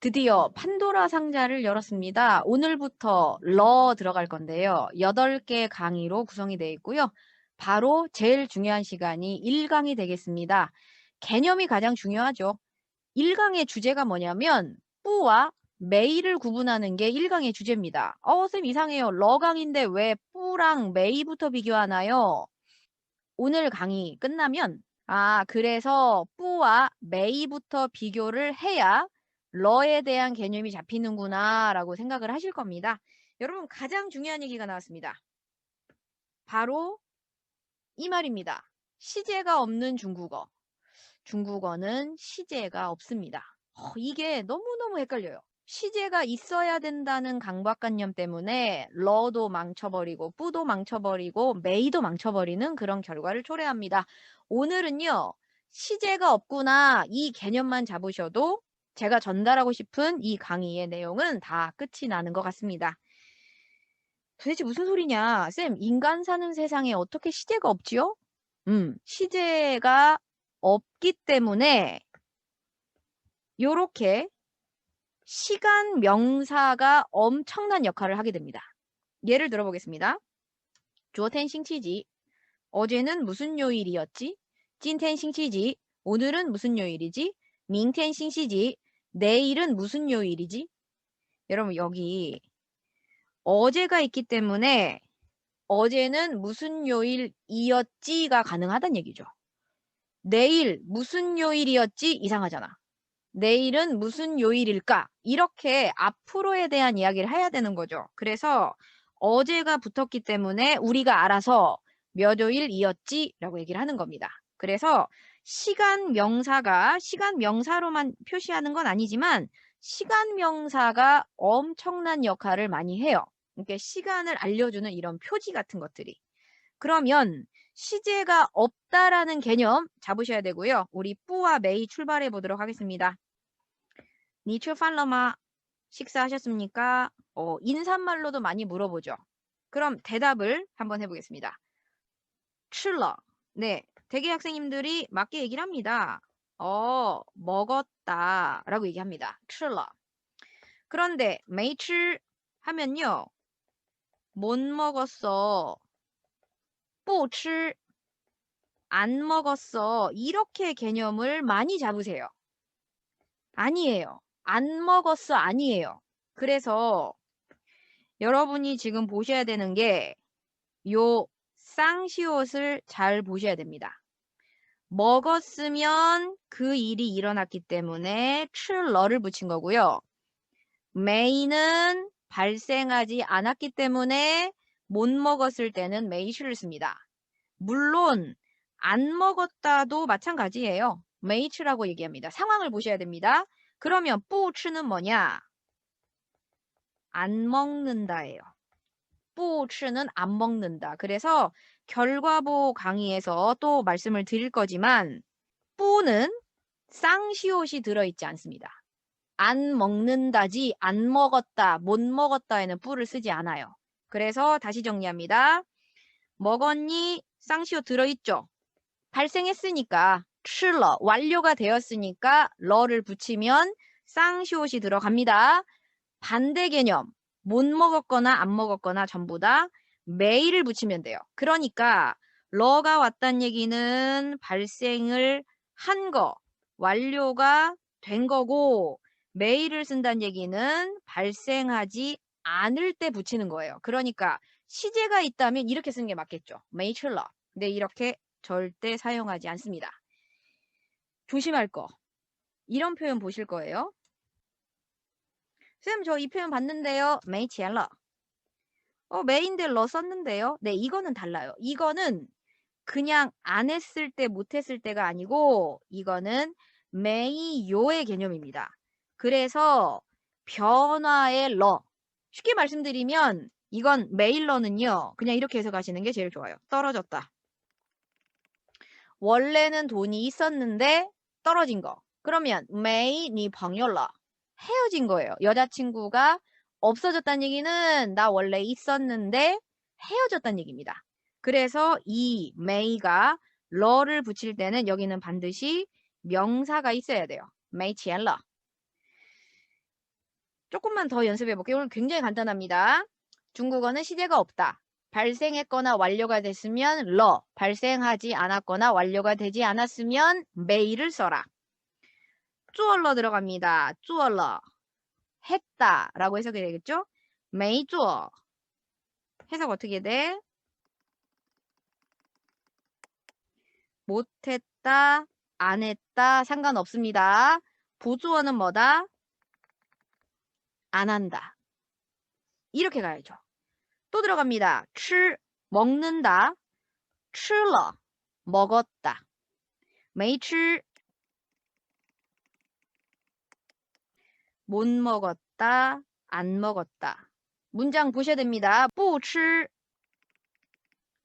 드디어 판도라 상자를 열었습니다. 오늘부터 들어갈 건데요. 8개 강의로 구성이 되어 있고요. 바로 제일 중요한 시간이 1강이 되겠습니다. 개념이 가장 중요하죠. 1강의 주제가 뭐냐면 뿌와 메이를 구분하는 게 1강의 주제입니다. 쌤 이상해요. 강인데 왜 뿌랑 메이부터 비교하나요? 오늘 강의 끝나면 그래서 뿌와 메이부터 비교를 해야 러에 대한 개념이 잡히는구나 라고 생각을 하실 겁니다. 여러분 가장 중요한 얘기가 나왔습니다. 바로 이 말입니다. 시제가 없는 중국어. 중국어는 시제가 없습니다. 이게 너무너무 헷갈려요. 시제가 있어야 된다는 강박관념 때문에 러도 망쳐버리고 뿌도 망쳐버리고 메이도 망쳐버리는 그런 결과를 초래합니다. 오늘은요. 시제가 없구나 이 개념만 잡으셔도 제가 전달하고 싶은 이 강의의 내용은 다 끝이 나는 것 같습니다. 도대체 무슨 소리냐? 쌤, 인간 사는 세상에 어떻게 시제가 없지요? 시제가 없기 때문에 요렇게 시간 명사가 엄청난 역할을 하게 됩니다. 예를 들어보겠습니다. 昨天星期几 어제는 무슨 요일이었지? 今天星期几 오늘은 무슨 요일이지? 明天星期几 내일은 무슨 요일이지? 여러분 여기 어제가 있기 때문에 어제는 무슨 요일이었지가 가능하다는 얘기죠. 내일 무슨 요일이었지? 이상하잖아. 내일은 무슨 요일일까? 이렇게 앞으로에 대한 이야기를 해야 되는 거죠. 그래서 어제가 붙었기 때문에 우리가 알아서 몇 요일이었지? 라고 얘기를 하는 겁니다. 그래서 시간 명사가 시간 명사로만 표시하는 건 아니지만 시간 명사가 엄청난 역할을 많이 해요. 그러니까 시간을 알려주는 이런 표지 같은 것들이. 그러면 시제가 없다라는 개념 잡으셔야 되고요. 우리 뿌와 메이 출발해 보도록 하겠습니다. 你吃饭了吗? 식사하셨습니까? 인사말로도 많이 물어보죠. 그럼 대답을 한번 해보겠습니다. 吃了. 네, 대개 학생님들이 맞게 얘기를 합니다. 먹었다 라고 얘기합니다. 吃了. 그런데 没吃 하면요. 못 먹었어. 不吃 안 먹었어. 이렇게 개념을 많이 잡으세요. 아니에요. 안 먹었어. 아니에요. 그래서 여러분이 지금 보셔야 되는 게 요 쌍시옷을 잘 보셔야 됩니다. 먹었으면 그 일이 일어났기 때문에 출러를 붙인 거고요. 메이는 발생하지 않았기 때문에 못 먹었을 때는 메이슈를 씁니다. 물론 안 먹었다도 마찬가지예요. 메이츠라고 얘기합니다. 상황을 보셔야 됩니다. 그러면 뿌츠는 뭐냐? 안 먹는다예요. 뿌츠는 안 먹는다. 그래서 결과보 강의에서 또 말씀을 드릴 거지만 뿌는 쌍시옷이 들어있지 않습니다. 안 먹는다지 안 먹었다, 못 먹었다에는 뿌를 쓰지 않아요. 그래서 다시 정리합니다. 먹었니? 쌍시옷 들어있죠? 발생했으니까 吃了 완료가 되었으니까 러를 붙이면 쌍시옷이 들어갑니다. 반대 개념 못 먹었거나 안 먹었거나 전부 다 메이를 붙이면 돼요. 그러니까 러가 왔다는 얘기는 발생을 한 거, 완료가 된 거고 메이를 쓴다는 얘기는 발생하지 않을 때 붙이는 거예요. 그러니까 시제가 있다면 이렇게 쓰는 게 맞겠죠. 메이 출러. 근데 이렇게 절대 사용하지 않습니다. 조심할 거. 이런 표현 보실 거예요. 쌤, 저 이 표현 봤는데요. 메이钱了. 메인데 러 썼는데요. 네, 이거는 달라요. 이거는 그냥 안 했을 때, 못 했을 때가 아니고 이거는 메이요의 개념입니다. 그래서 변화의 러. 쉽게 말씀드리면 이건 메일러는요. 그냥 이렇게 해석하시는 게 제일 좋아요. 떨어졌다. 원래는 돈이 있었는데 떨어진 거. 그러면 메이 니朋友了. 헤어진 거예요. 여자친구가 없어졌다는 얘기는 나 원래 있었는데 헤어졌다는 얘기입니다. 그래서 이 메이가 러를 붙일 때는 여기는 반드시 명사가 있어야 돼요. 메이钱了. 조금만 더 연습해 볼게요. 오늘 굉장히 간단합니다. 중국어는 시제가 없다. 발생했거나 완료가 됐으면 러, 발생하지 않았거나 완료가 되지 않았으면 메이를 써라. 做了 들어갑니다. 做了 했다 라고 해석이 되겠죠? 没做 해석 어떻게 돼? 못했다, 안 했다 상관없습니다. 보조어는 뭐다? 안 한다. 이렇게 가야죠. 또 들어갑니다. 吃 먹는다. 吃了 먹었다. 没吃 못 먹었다, 안 먹었다. 문장 보셔야 됩니다. 不吃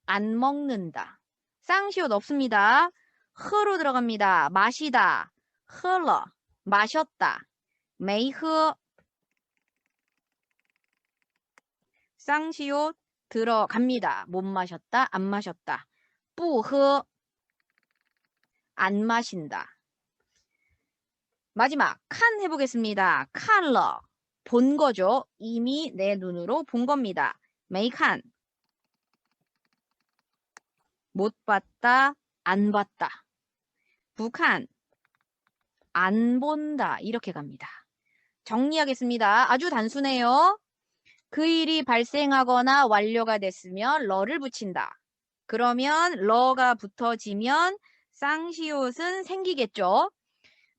안 먹는다. 쌍시옷 없습니다. 허로 들어갑니다. 마시다. 喝了 마셨다. 没喝 쌍시옷 들어갑니다. 못 마셨다, 안 마셨다. 不喝 안 마신다. 마지막 칸 해보겠습니다. 칸러 본 거죠. 이미 내 눈으로 본 겁니다. 没看 못 봤다, 안 봤다. 不看 안 본다. 이렇게 갑니다. 정리하겠습니다. 아주 단순해요. 그 일이 발생하거나 완료가 됐으면 러를 붙인다. 그러면 러가 붙어지면 쌍시옷은 생기겠죠.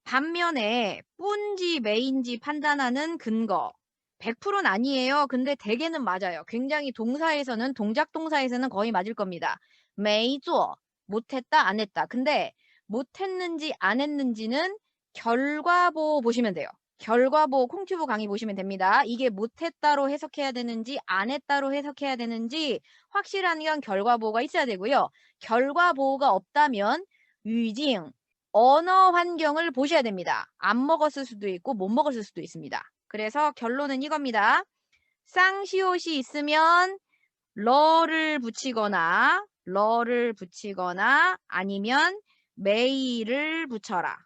반면에 뿐지 메인지 판단하는 근거 100%는 아니에요. 근데 대개는 맞아요. 굉장히 동사에서는 동작 동사에서는 거의 맞을 겁니다. 没做 못했다 안 했다. 근데 못했는지 안 했는지는 결과보 보시면 돼요. 결과보 콩튜브 강의 보시면 됩니다. 이게 못했다로 해석해야 되는지 안 했다로 해석해야 되는지 확실한 건 결과보가 있어야 되고요. 결과보가 없다면 위징 언어 환경을 보셔야 됩니다. 안 먹었을 수도 있고 못 먹었을 수도 있습니다. 그래서 결론은 이겁니다. 쌍시옷이 있으면 러를 붙이거나 아니면 메이를 붙여라.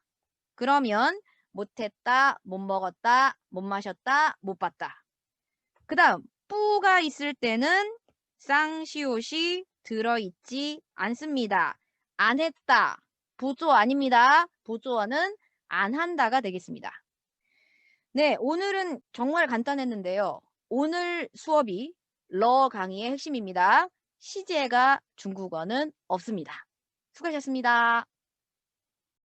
그러면 못했다, 못 먹었다, 못 마셨다, 못 봤다. 그 다음 뿌가 있을 때는 쌍시옷이 들어있지 않습니다. 안 했다. 보조 아닙니다. 보조어는 안 한다가 되겠습니다. 네, 오늘은 정말 간단했는데요. 오늘 수업이 러 강의의 핵심입니다. 시제가 중국어는 없습니다. 수고하셨습니다.